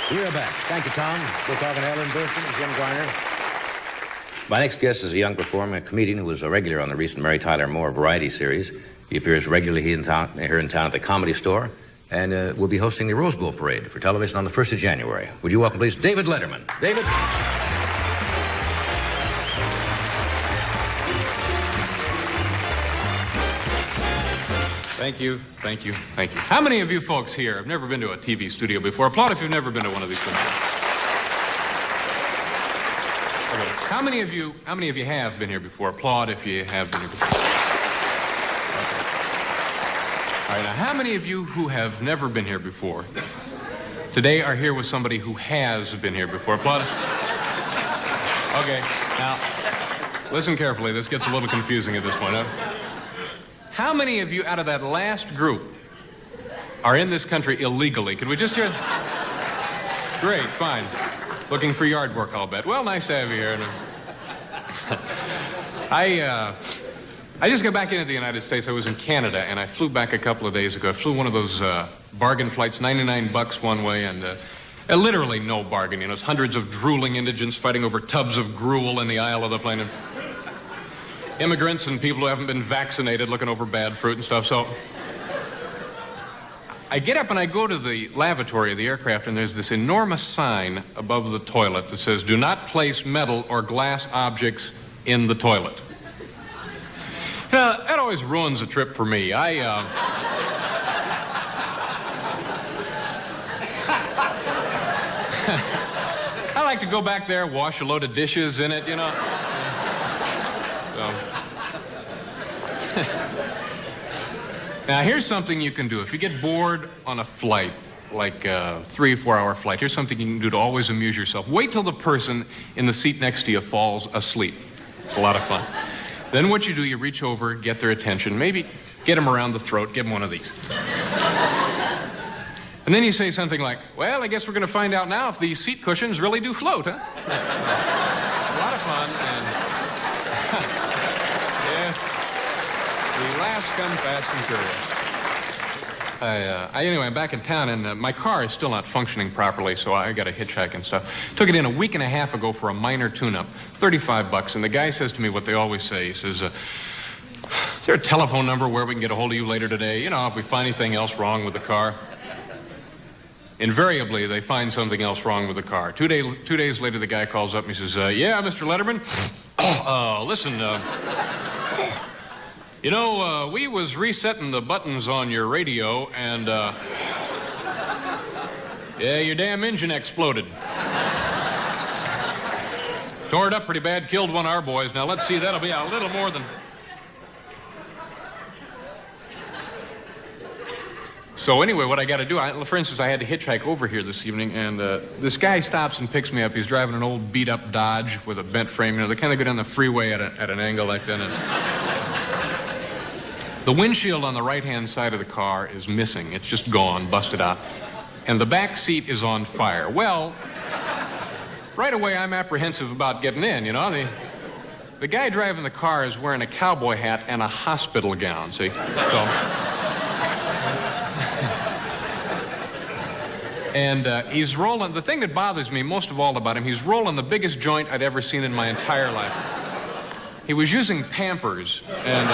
We're back. Thank you, Tom. We're talking to Ellen Burstyn and Jim Garner. My next guest is a young performer, a comedian who was a regular on the recent Mary Tyler Moore variety series. He appears regularly here in town at the Comedy Store, and will be hosting the Rose Bowl Parade for television on the 1st of January. Would you welcome, please, David Letterman. David? Thank you, thank you, thank you. How many of you folks here have never been to a TV studio before? Applaud if you've never been to one of these things. Okay. How many of you have been here before? Applaud if you have been here before. Okay. All right, now how many of you who have never been here before today are here with somebody who has been here before? Applaud. Okay, now, listen carefully. This gets a little confusing at this point, huh? How many of you out of that last group are in this country illegally? Could we just hear? Great, fine. Looking for yard work, I'll bet. Well, nice to have you here. I just got back into the United States. I was in Canada, and I flew back a couple of days ago. I flew one of those bargain flights, $99 one way, and literally no bargain. You know, it's hundreds of drooling indigents fighting over tubs of gruel in the aisle of the plane. And immigrants and people who haven't been vaccinated looking over bad fruit and stuff. So I get up and I go to the lavatory of the aircraft, and there's this enormous sign above the toilet that says, "Do not place metal or glass objects in the toilet." You know, that always ruins a trip for me. I like to go back there, wash a load of dishes in it, you know. So. Now, here's something you can do. If you get bored on a flight, like a 3 or 4 hour flight, here's something you can do to always amuse yourself. Wait till the person in the seat next to you falls asleep. It's a lot of fun. Then what you do, you reach over, get their attention, maybe get them around the throat, give them one of these. And then you say something like, "Well, I guess we're going to find out now if these seat cushions really do float, huh?" A lot of fun, and yes, the last come fast and furious. Anyway, I'm back in town, and my car is still not functioning properly, so I got to hitchhike and stuff. Took it in a week and a half ago for a minor tune-up, $35, and the guy says to me what they always say. He says, "Is there a telephone number where we can get a hold of you later today? You know, if we find anything else wrong with the car." Invariably, they find something else wrong with the car. Two days later, the guy calls up and he says, "Yeah, Mr. Letterman, listen, you know, we was resetting the buttons on your radio, and, yeah, your damn engine exploded. Tore it up pretty bad, killed one of our boys. Now, let's see, that'll be a little more than..." So anyway, what I got to do, for instance, I had to hitchhike over here this evening, and this guy stops and picks me up. He's driving an old beat-up Dodge with a bent frame. You know, they kind of go down the freeway at an angle like that. And the windshield on the right-hand side of the car is missing. It's just gone, busted out. And the back seat is on fire. Well, right away, I'm apprehensive about getting in, you know. The guy driving the car is wearing a cowboy hat and a hospital gown, see? So... And he's rolling, the thing that bothers me most of all about him, he's rolling the biggest joint I'd ever seen in my entire life. He was using Pampers, and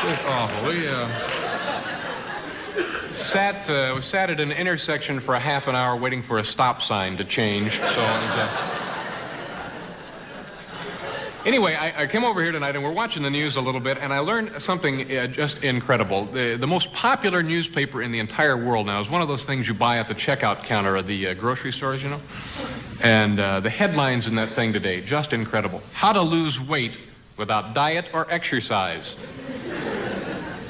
just awful. We sat at an intersection for a half an hour waiting for a stop sign to change, so it was, Anyway, I came over here tonight, and we're watching the news a little bit, and I learned something just incredible. The most popular newspaper in the entire world now is one of those things you buy at the checkout counter of the grocery stores, you know? And the headlines in that thing today, just incredible. How to lose weight without diet or exercise.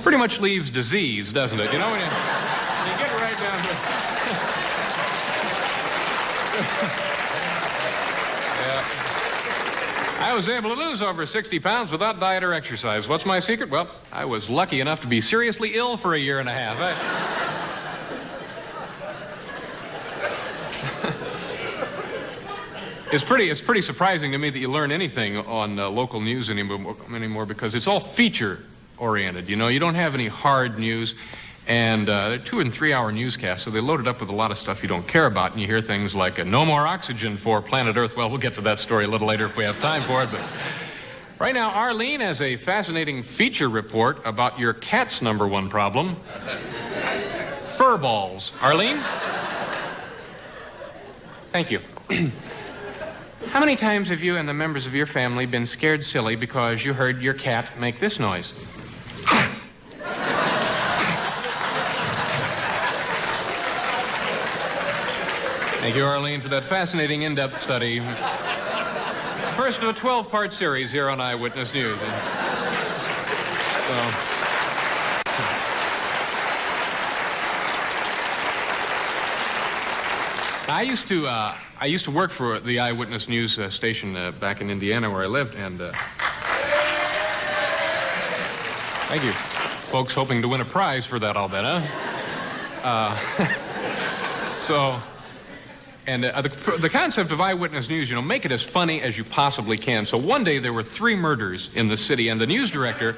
Pretty much leaves disease, doesn't it? You know, when you get right down to it. Yeah. I was able to lose over 60 pounds without diet or exercise. What's my secret? Well, I was lucky enough to be seriously ill for a year and a half. It's pretty surprising to me that you learn anything on local news anymore because it's all feature oriented. You know, you don't have any hard news. And they're 2- and 3-hour newscasts, so they load it up with a lot of stuff you don't care about. And you hear things like, no more oxygen for planet Earth. Well, we'll get to that story a little later if we have time for it. But right now, Arlene has a fascinating feature report about your cat's #1 problem, fur balls. Arlene? Thank you. How many times have you and the members of your family been scared silly because you heard your cat make this noise? Thank you, Arlene, for that fascinating in-depth study. First of a 12-part series here on Eyewitness News. I used to work for the Eyewitness News station back in Indiana where I lived, and thank you. Folks hoping to win a prize for that, I'll bet, huh? And the concept of Eyewitness News, you know, make it as funny as you possibly can. So one day there were 3 murders in the city, and the news director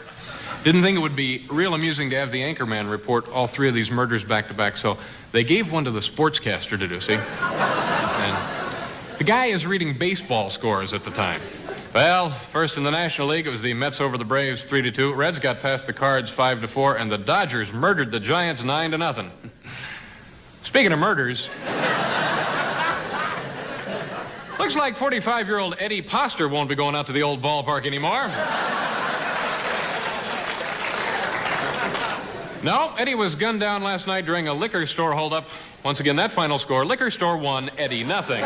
didn't think it would be real amusing to have the anchorman report all 3 of these murders back to back, so they gave one to the sportscaster to do, see? And the guy is reading baseball scores at the time. Well, first in the National League, it was the Mets over the Braves 3-2. Reds got past the Cards 5-4, and the Dodgers murdered the Giants 9-0. Speaking of murders... Looks like 45-year-old Eddie Poster won't be going out to the old ballpark anymore. No, Eddie was gunned down last night during a liquor store holdup. Once again, that final score, liquor store 1, Eddie nothing.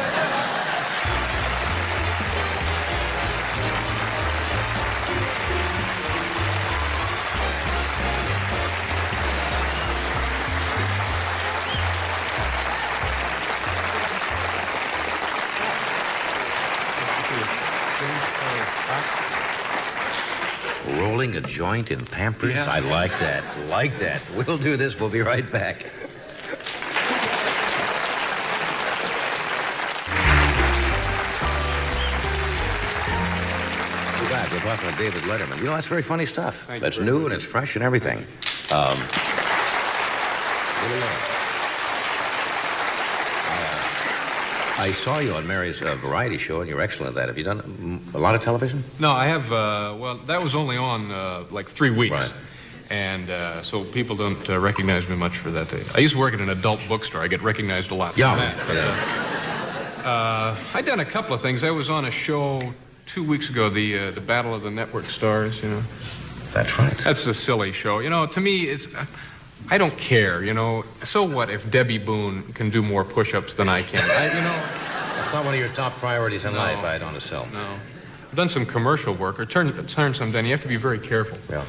Rolling a joint in Pampers? Yeah. I like that. Like that. We'll do this. We'll be right back. We're back. We're talking to David Letterman. You know, that's very funny stuff. That's new and it's fresh and everything. I saw you on Mary's variety show, and you're excellent at that. Have you done a lot of television? No, I have, well, that was only on like 3 weeks. Right. And so people don't recognize me much for that. I used to work at an adult bookstore. I get recognized a lot for that. But, I'd done a couple of things. I was on a show 2 weeks ago, the Battle of the Network Stars, you know. That's right. That's a silly show. You know, to me, it's... I don't care, you know. So what if Debbie Boone can do more push-ups than I can? You know... It's not one of your top priorities in life, I don't assume. No. I've done some commercial work, or turned some down. You have to be very careful. Yeah.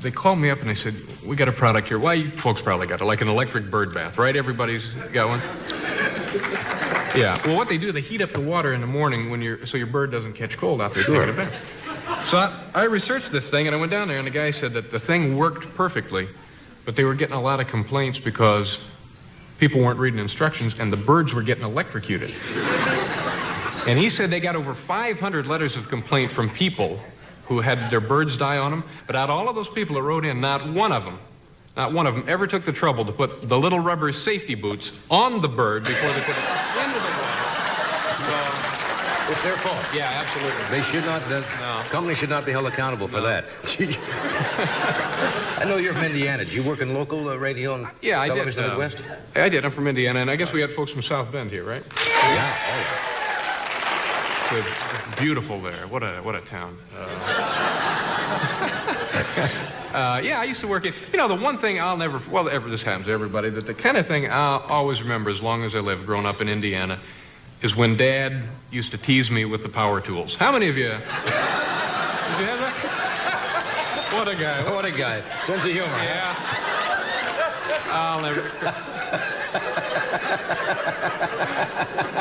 They called me up and they said, we got a product here. Well, you folks probably got it, like an electric bird bath, right? Everybody's got one? Yeah. Well, what they do, they heat up the water in the morning so your bird doesn't catch cold out there taking a bath. So I researched this thing, and I went down there, and the guy said that the thing worked perfectly, but they were getting a lot of complaints because people weren't reading instructions, and the birds were getting electrocuted. And he said they got over 500 letters of complaint from people who had their birds die on them, but out of all of those people that wrote in, not one of them ever took the trouble to put the little rubber safety boots on the bird before they put it into the water. It's their fault. Yeah, absolutely. They should not, the company should not be held accountable for that. I know you're from Indiana. Did you work in local radio and television in the West? I did. I'm from Indiana, and I guess we had folks from South Bend here, right? Yeah. It's beautiful there. What a town. Yeah, I used to work in... You know, the one thing I'll never... Well, this happens to everybody, that the kind of thing I'll always remember as long as I live, growing up in Indiana, is when Dad used to tease me with the power tools. How many of you... Did you have that? What a guy. What a guy. Sense of humor. Yeah. I'll never...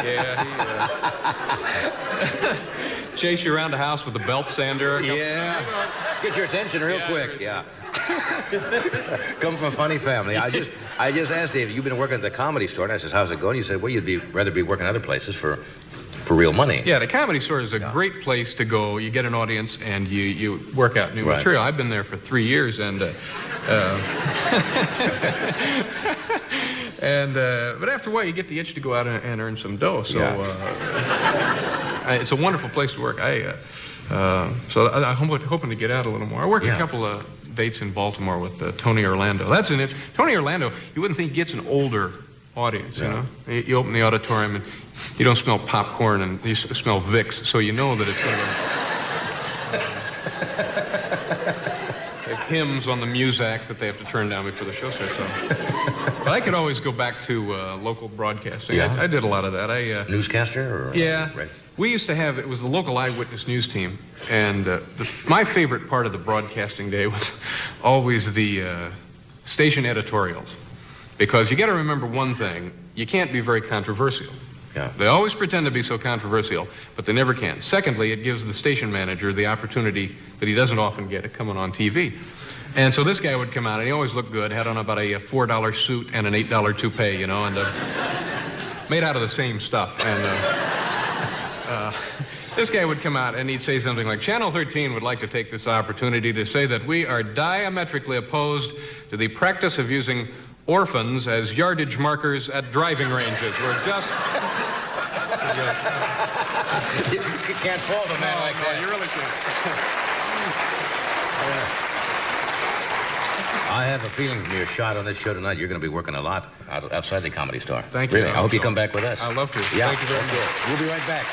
Yeah, he... chase you around the house with a belt sander. Yeah. Get your attention real quick. Yeah. Come from a funny family. I just asked Dave, you've been working at the Comedy Store, and I said, how's it going? You said, well, you'd rather be working other places for for real money. Yeah, the Comedy Store is a great place to go. You get an audience and you work out new material. I've been there for 3 years and but after a while you get the itch to go out and earn some dough. So it's a wonderful place to work. So I'm hoping to get out a little more. I work a couple of dates in Baltimore with Tony Orlando. That's an itch. Tony Orlando, you wouldn't think he gets an older audience, you know? You open the auditorium and you don't smell popcorn and you smell Vicks, so you know that it's going to have hymns on the Muzak that they have to turn down before the show starts. But I could always go back to local broadcasting. I did a lot of that. Newscaster? Or, right. We used to have, it was the local eyewitness news team, and my favorite part of the broadcasting day was always the station editorials. Because you got to remember one thing, you can't be very controversial. Yeah. They always pretend to be so controversial, but they never can. Secondly, it gives the station manager the opportunity that he doesn't often get of coming on TV. And so this guy would come out, and he always looked good, had on about a $4 suit and an $8 toupee, you know, and made out of the same stuff. And this guy would come out, and he'd say something like, Channel 13 would like to take this opportunity to say that we are diametrically opposed to the practice of using orphans as yardage markers at driving ranges. We're just... You can't fault a man like that. You really can't. I have a feeling from your shot on this show tonight, you're going to be working a lot outside the Comedy Store. Thank you. Really, I hope you come back with us. I'd love to. Yeah. Thank you very much. We'll be right back.